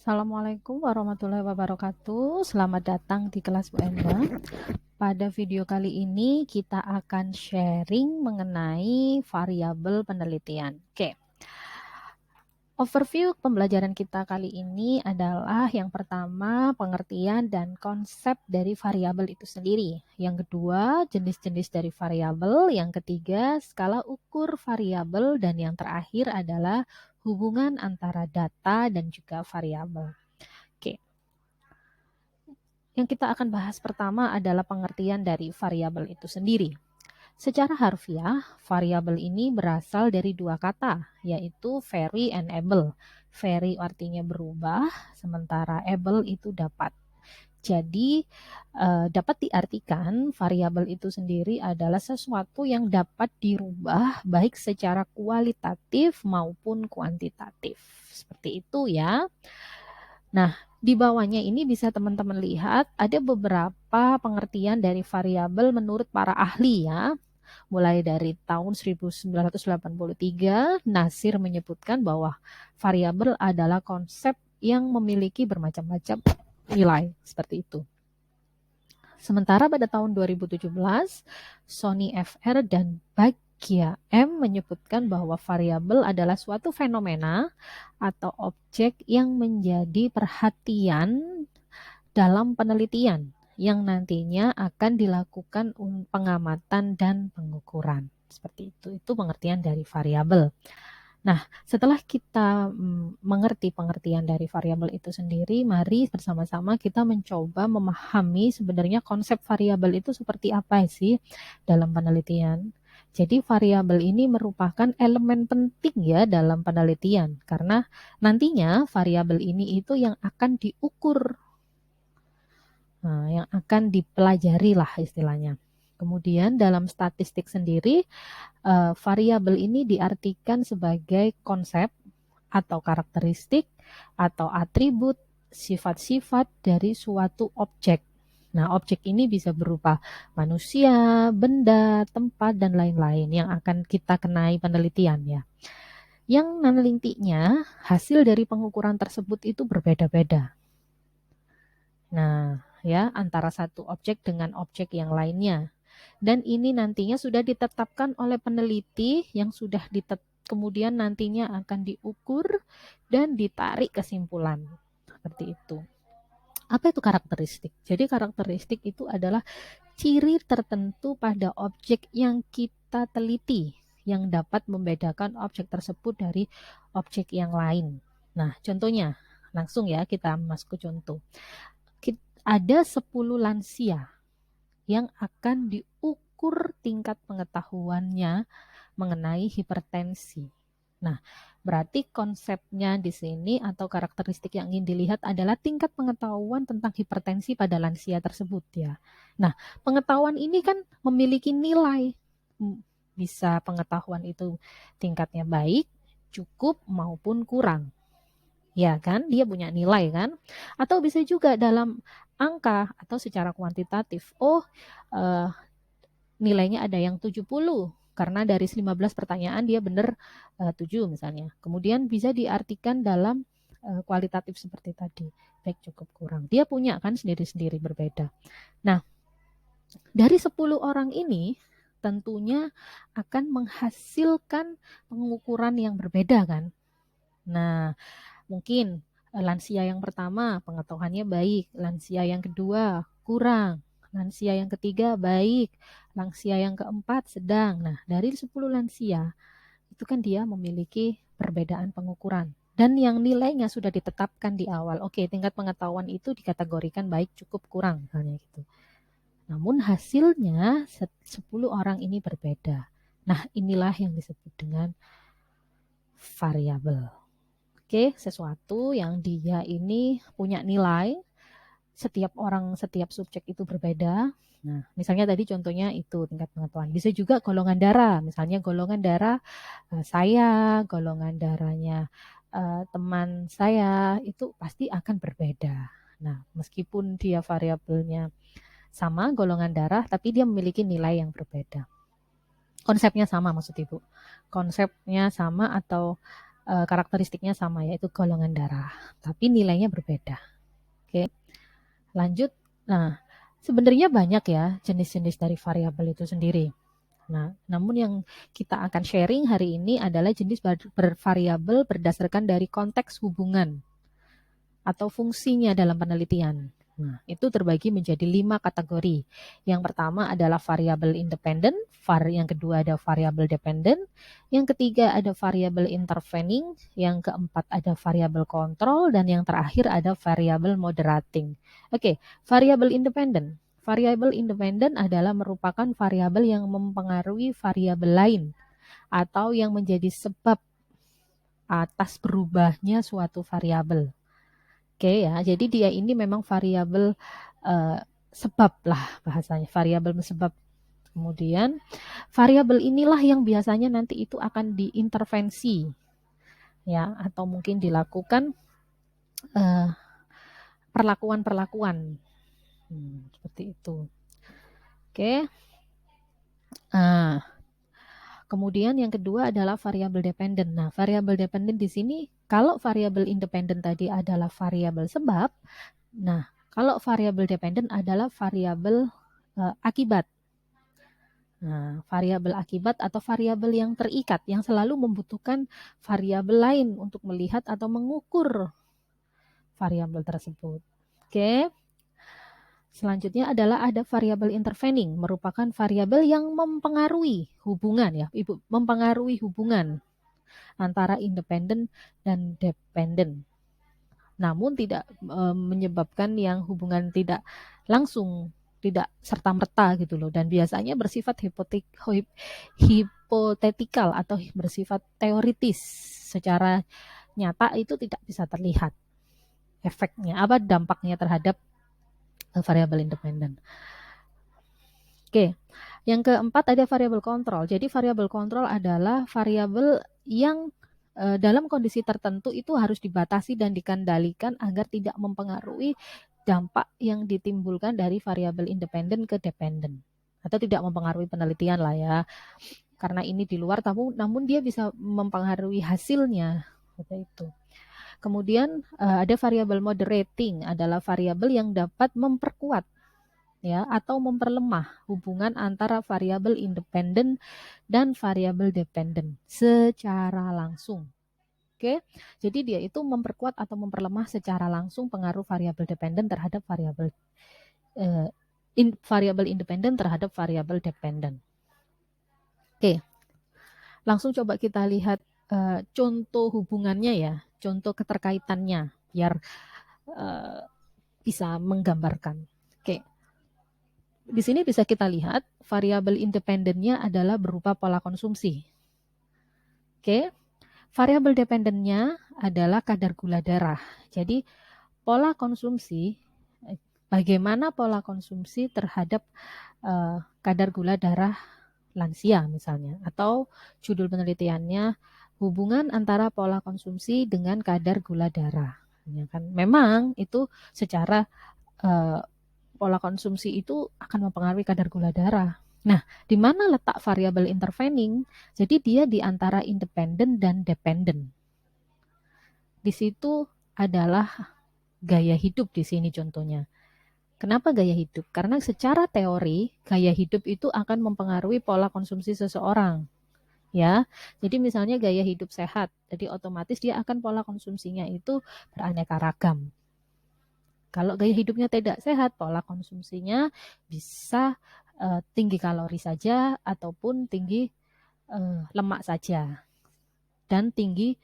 Assalamualaikum warahmatullahi wabarakatuh. Selamat datang di kelas Bu Enda. Pada video kali ini kita akan sharing mengenai variabel penelitian. Oke. Overview pembelajaran kita kali ini adalah yang pertama pengertian dan konsep dari variabel itu sendiri. Yang kedua jenis-jenis dari variabel. Yang ketiga skala ukur variabel. Dan yang terakhir adalah hubungan antara data dan juga variabel. Oke. Yang kita akan bahas pertama adalah pengertian dari variabel itu sendiri. Secara harfiah, variabel ini berasal dari dua kata, yaitu vary and able. Vary artinya berubah, sementara able itu dapat. Jadi, dapat diartikan variabel itu sendiri adalah sesuatu yang dapat dirubah baik secara kualitatif maupun kuantitatif. Seperti itu ya. Nah, di bawahnya ini bisa teman-teman lihat ada beberapa pengertian dari variabel menurut para ahli ya. Mulai dari tahun 1983, Nasir menyebutkan bahwa variabel adalah konsep yang memiliki bermacam-macam nilai, seperti itu. Sementara pada tahun 2017, Sony FR dan Bagya M menyebutkan bahwa variabel adalah suatu fenomena atau objek yang menjadi perhatian dalam penelitian yang nantinya akan dilakukan pengamatan dan pengukuran. Seperti itu. Itu pengertian dari variabel. Nah, setelah kita mengerti pengertian dari variabel itu sendiri, mari bersama-sama kita mencoba memahami sebenarnya konsep variabel itu seperti apa sih dalam penelitian. Jadi variabel ini merupakan elemen penting ya dalam penelitian karena nantinya variabel ini itu yang akan diukur. Nah, yang akan dipelajari lah istilahnya. Kemudian dalam statistik sendiri, variabel ini diartikan sebagai konsep atau karakteristik atau atribut sifat-sifat dari suatu objek. Nah, objek ini bisa berupa manusia, benda, tempat, dan lain-lain yang akan kita kenai penelitian ya. Yang nantinya hasil dari pengukuran tersebut itu berbeda-beda. Nah, ya, antara satu objek dengan objek yang lainnya. Dan ini nantinya sudah ditetapkan oleh peneliti yang sudah kemudian nantinya akan diukur dan ditarik kesimpulan. Seperti itu. Apa itu karakteristik? Jadi karakteristik itu adalah ciri tertentu pada objek yang kita teliti yang dapat membedakan objek tersebut dari objek yang lain. Nah, contohnya langsung ya kita masuk ke contoh. Ada 10 lansia yang akan diukur tingkat pengetahuannya mengenai hipertensi. Nah, berarti konsepnya di sini atau karakteristik yang ingin dilihat adalah tingkat pengetahuan tentang hipertensi pada lansia tersebut ya. Nah, pengetahuan ini kan memiliki nilai. Bisa pengetahuan itu tingkatnya baik, cukup maupun kurang. Ya kan, dia punya nilai kan. Atau bisa juga dalam angka atau secara kuantitatif. Nilainya ada yang 70 karena dari 15 pertanyaan dia benar 7 misalnya. Kemudian bisa diartikan dalam kualitatif seperti tadi, baik cukup kurang. Dia punya kan sendiri-sendiri berbeda. Nah, dari 10 orang ini tentunya akan menghasilkan pengukuran yang berbeda kan. Nah, mungkin lansia yang pertama pengetahuannya baik, lansia yang kedua kurang, lansia yang ketiga baik, lansia yang keempat sedang. Nah, dari 10 lansia itu kan dia memiliki perbedaan pengukuran dan yang nilainya sudah ditetapkan di awal. Oke, tingkat pengetahuan itu dikategorikan baik, cukup, kurang misalnya gitu. Namun hasilnya 10 orang ini berbeda. Nah, inilah yang disebut dengan variabel. Oke, sesuatu yang dia ini punya nilai, setiap orang, setiap subjek itu berbeda. Nah, misalnya tadi contohnya itu tingkat pengetahuan. Bisa juga golongan darah, misalnya golongan darah saya, golongan darahnya teman saya, itu pasti akan berbeda. Nah, meskipun dia variabelnya sama, golongan darah, tapi dia memiliki nilai yang berbeda. Konsepnya sama maksud Ibu. Konsepnya sama atau karakteristiknya sama, yaitu golongan darah, tapi nilainya berbeda. Oke, lanjut. Nah, sebenarnya banyak ya jenis-jenis dari variabel itu sendiri. Nah, namun yang kita akan sharing hari ini adalah jenis bervariabel berdasarkan dari konteks hubungan atau fungsinya dalam penelitian. Nah, itu terbagi menjadi 5 kategori. Yang pertama adalah variabel independen, yang kedua ada variabel dependen, yang ketiga ada variabel intervening, yang keempat ada variabel kontrol, dan yang terakhir ada variabel moderating. Oke, variabel independen. Variabel independen adalah merupakan variabel yang mempengaruhi variabel lain atau yang menjadi sebab atas berubahnya suatu variabel. Oke ya, jadi dia ini memang variabel sebab lah bahasanya, variabel sebab. Kemudian variabel inilah yang biasanya nanti itu akan diintervensi ya, atau mungkin dilakukan perlakuan-perlakuan seperti itu. Oke. Nah, kemudian yang kedua adalah variabel dependen. Nah, variabel dependen di sini, kalau variabel independen tadi adalah variabel sebab, nah kalau variabel dependen adalah variabel akibat. Nah, variabel akibat atau variabel yang terikat yang selalu membutuhkan variabel lain untuk melihat atau mengukur variabel tersebut. Oke. Selanjutnya adalah ada variabel intervening, merupakan variabel yang mempengaruhi hubungan ya, Ibu, mempengaruhi hubungan antara independen dan dependen. Namun tidak menyebabkan yang hubungan tidak langsung, tidak serta-merta gitu loh, dan biasanya bersifat hipotetikal atau bersifat teoritis. Secara nyata itu tidak bisa terlihat efeknya, apa dampaknya terhadap variabel independen. Oke, yang keempat ada variabel kontrol. Jadi variabel kontrol adalah variabel yang dalam kondisi tertentu itu harus dibatasi dan dikendalikan agar tidak mempengaruhi dampak yang ditimbulkan dari variabel independen ke dependen, atau tidak mempengaruhi penelitian lah ya, karena ini di luar namun dia bisa mempengaruhi hasilnya seperti itu. Kemudian ada variabel moderating, adalah variabel yang dapat memperkuat ya atau memperlemah hubungan antara variabel independen dan variabel dependen secara langsung. Oke, jadi dia itu memperkuat atau memperlemah secara langsung pengaruh variabel dependen terhadap variabel independen terhadap variabel dependen. Oke, langsung coba kita lihat contoh hubungannya ya, contoh keterkaitannya biar bisa menggambarkan. Oke. Di sini bisa kita lihat variabel independennya adalah berupa pola konsumsi. Oke, variabel dependennya adalah kadar gula darah. Jadi pola konsumsi, bagaimana pola konsumsi terhadap kadar gula darah lansia misalnya, atau judul penelitiannya hubungan antara pola konsumsi dengan kadar gula darah. Ya kan? Memang itu secara pola konsumsi itu akan mempengaruhi kadar gula darah. Nah, di mana letak variabel intervening? Jadi dia di antara independen dan dependen. Di situ adalah gaya hidup di sini contohnya. Kenapa gaya hidup? Karena secara teori gaya hidup itu akan mempengaruhi pola konsumsi seseorang. Ya, jadi misalnya gaya hidup sehat, jadi otomatis dia akan pola konsumsinya itu beraneka ragam. Kalau gaya hidupnya tidak sehat, pola konsumsinya bisa tinggi kalori saja ataupun tinggi lemak saja dan tinggi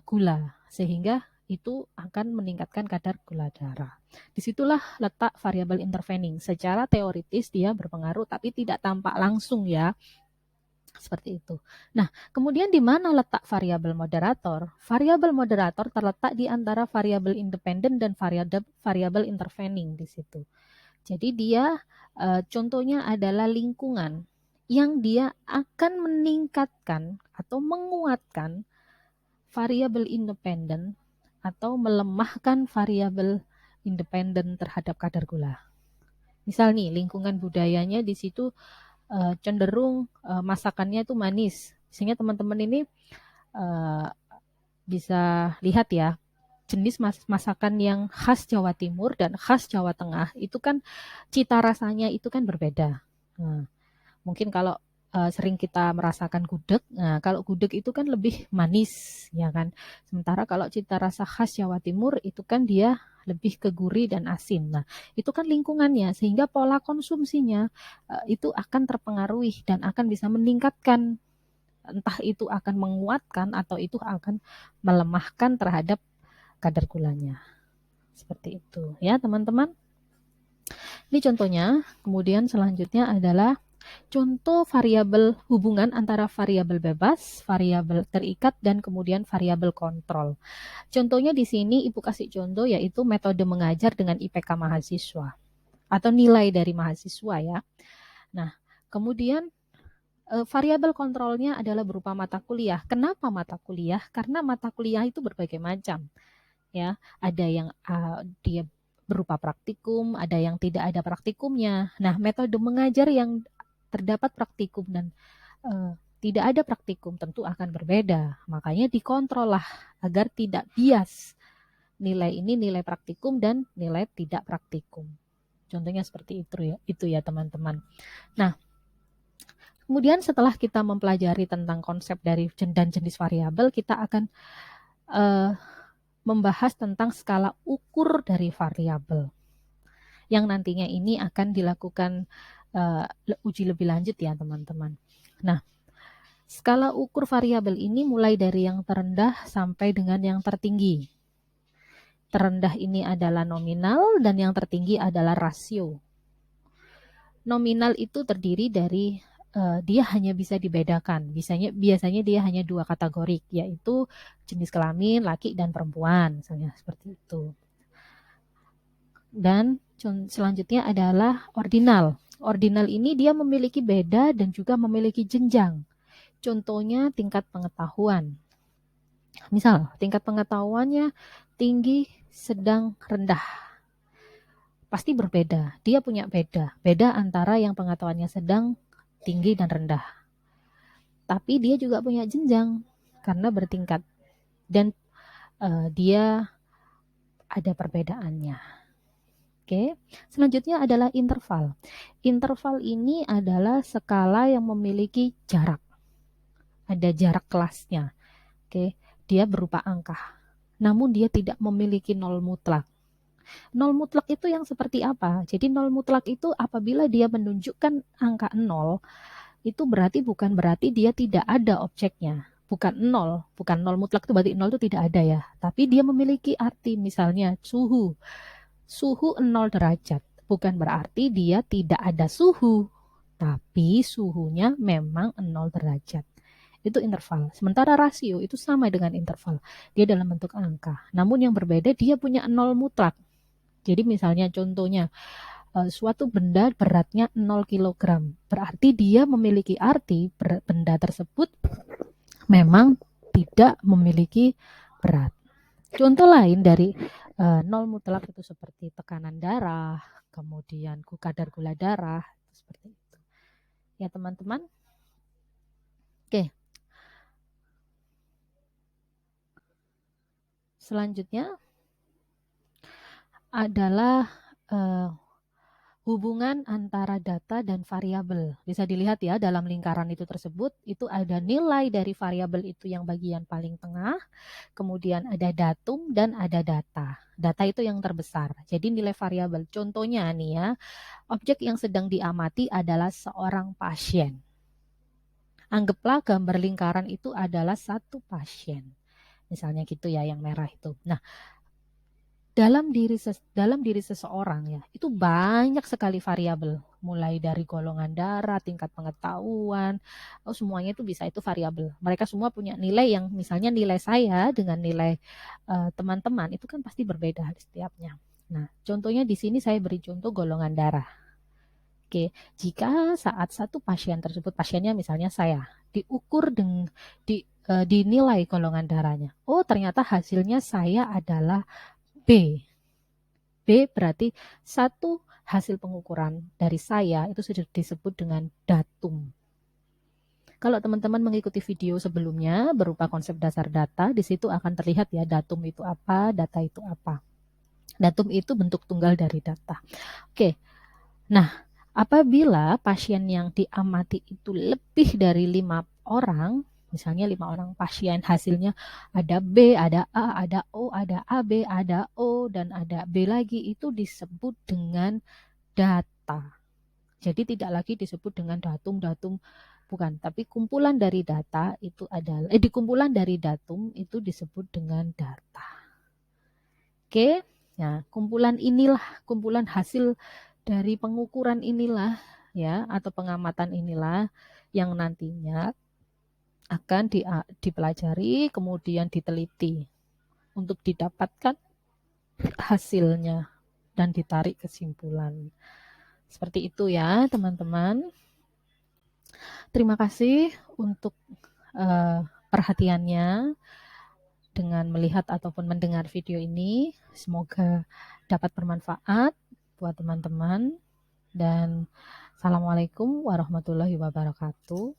gula, sehingga itu akan meningkatkan kadar gula darah. Disitulah letak variabel intervening. Secara teoritis dia berpengaruh, tapi tidak tampak langsung ya. Seperti itu. Nah, kemudian di mana letak variabel moderator? Variabel moderator terletak di antara variabel independen dan variabel intervening di situ. Jadi dia contohnya adalah lingkungan yang dia akan meningkatkan atau menguatkan variabel independen atau melemahkan variabel independen terhadap kadar gula. Misal nih, lingkungan budayanya di situ cenderung masakannya itu manis, sehingga teman-teman ini bisa lihat ya, jenis masakan yang khas Jawa Timur dan khas Jawa Tengah itu kan cita rasanya itu kan berbeda. Nah, mungkin kalau sering kita merasakan gudeg, nah kalau gudeg itu kan lebih manis, ya kan. Sementara kalau cita rasa khas Jawa Timur itu kan dia lebih ke gurih dan asin. Nah, itu kan lingkungannya sehingga pola konsumsinya itu akan terpengaruhi dan akan bisa meningkatkan, entah itu akan menguatkan atau itu akan melemahkan terhadap kadar gulanya. Seperti itu ya, teman-teman. Ini contohnya. Kemudian selanjutnya adalah contoh variabel hubungan antara variabel bebas, variabel terikat, dan kemudian variabel kontrol. Contohnya di sini Ibu kasih contoh yaitu metode mengajar dengan IPK mahasiswa atau nilai dari mahasiswa ya. Nah, kemudian variabel kontrolnya adalah berupa mata kuliah. Kenapa mata kuliah? Karena mata kuliah itu berbagai macam. Ya, ada yang dia berupa praktikum, ada yang tidak ada praktikumnya. Nah, metode mengajar yang terdapat praktikum dan tidak ada praktikum tentu akan berbeda. Makanya dikontrol lah agar tidak bias. Nilai ini nilai praktikum dan nilai tidak praktikum. Contohnya seperti itu ya teman-teman. Nah, kemudian setelah kita mempelajari tentang konsep dari dan jenis variabel, kita akan membahas tentang skala ukur dari variabel yang nantinya ini akan dilakukan uji lebih lanjut ya teman-teman. Nah, skala ukur variabel ini mulai dari yang terendah sampai dengan yang tertinggi. Terendah ini adalah nominal dan yang tertinggi adalah rasio. Nominal itu terdiri dari dia hanya bisa dibedakan. Biasanya dia hanya dua kategori, yaitu jenis kelamin laki dan perempuan, misalnya seperti itu. Dan selanjutnya adalah ordinal. Ordinal ini dia memiliki beda dan juga memiliki jenjang. Contohnya tingkat pengetahuan. Misal, tingkat pengetahuannya tinggi, sedang, rendah. Pasti berbeda. Dia punya beda. Beda antara yang pengetahuannya sedang, tinggi, dan rendah. Tapi dia juga punya jenjang karena bertingkat. Dan dia ada perbedaannya. Oke, selanjutnya adalah interval. Interval ini adalah skala yang memiliki jarak. Ada jarak kelasnya. Oke, dia berupa angka. Namun dia tidak memiliki nol mutlak. Nol mutlak itu yang seperti apa? Jadi nol mutlak itu apabila dia menunjukkan angka 0, itu bukan berarti dia tidak ada objeknya. Bukan nol mutlak itu berarti 0 itu tidak ada ya. Tapi dia memiliki arti, misalnya suhu. Suhu 0 derajat. Bukan berarti dia tidak ada suhu. Tapi suhunya memang 0 derajat. Itu interval. Sementara rasio itu sama dengan interval. Dia dalam bentuk angka. Namun yang berbeda dia punya 0 mutlak. Jadi misalnya contohnya suatu benda beratnya 0 kg. Berarti dia memiliki arti benda tersebut memang tidak memiliki berat. Contoh lain dari nol mutlak itu seperti tekanan darah, kemudian kadar gula darah, seperti itu. Ya teman-teman. Oke. Selanjutnya adalah hubungan antara data dan variabel. Bisa dilihat ya dalam lingkaran itu tersebut, itu ada nilai dari variabel itu yang bagian paling tengah, kemudian ada datum dan ada data. Data itu yang terbesar. Jadi nilai variabel. Contohnya nih ya, objek yang sedang diamati adalah seorang pasien. Anggaplah gambar lingkaran itu adalah satu pasien. Misalnya gitu ya yang merah itu. Nah, dalam diri seseorang ya, itu banyak sekali variabel, mulai dari golongan darah, tingkat pengetahuan, semuanya itu bisa itu variabel. Mereka semua punya nilai yang misalnya nilai saya dengan nilai teman-teman itu kan pasti berbeda setiapnya. Nah, contohnya di sini saya beri contoh golongan darah. Oke, jika saat satu pasien tersebut, pasiennya misalnya saya, diukur dengan dinilai golongan darahnya. Oh, ternyata hasilnya saya adalah B. B berarti satu hasil pengukuran dari saya itu sudah disebut dengan datum. Kalau teman-teman mengikuti video sebelumnya berupa konsep dasar data, di situ akan terlihat ya datum itu apa, data itu apa. Datum itu bentuk tunggal dari data. Oke, nah apabila pasien yang diamati itu lebih dari 5 orang, misalnya 5 orang pasien, hasilnya ada B, ada A, ada O, ada AB, ada O, dan ada B lagi, itu disebut dengan data. Jadi tidak lagi disebut dengan datum-datum, bukan, tapi kumpulan dari data itu adalah, kumpulan dari datum itu disebut dengan data. Oke, nah kumpulan hasil dari pengukuran inilah ya, atau pengamatan inilah yang nantinya akan dipelajari, kemudian diteliti untuk didapatkan hasilnya dan ditarik kesimpulan. Seperti itu ya, teman-teman. Terima kasih untuk perhatiannya dengan melihat ataupun mendengar video ini. Semoga dapat bermanfaat buat teman-teman. Dan Assalamualaikum warahmatullahi wabarakatuh.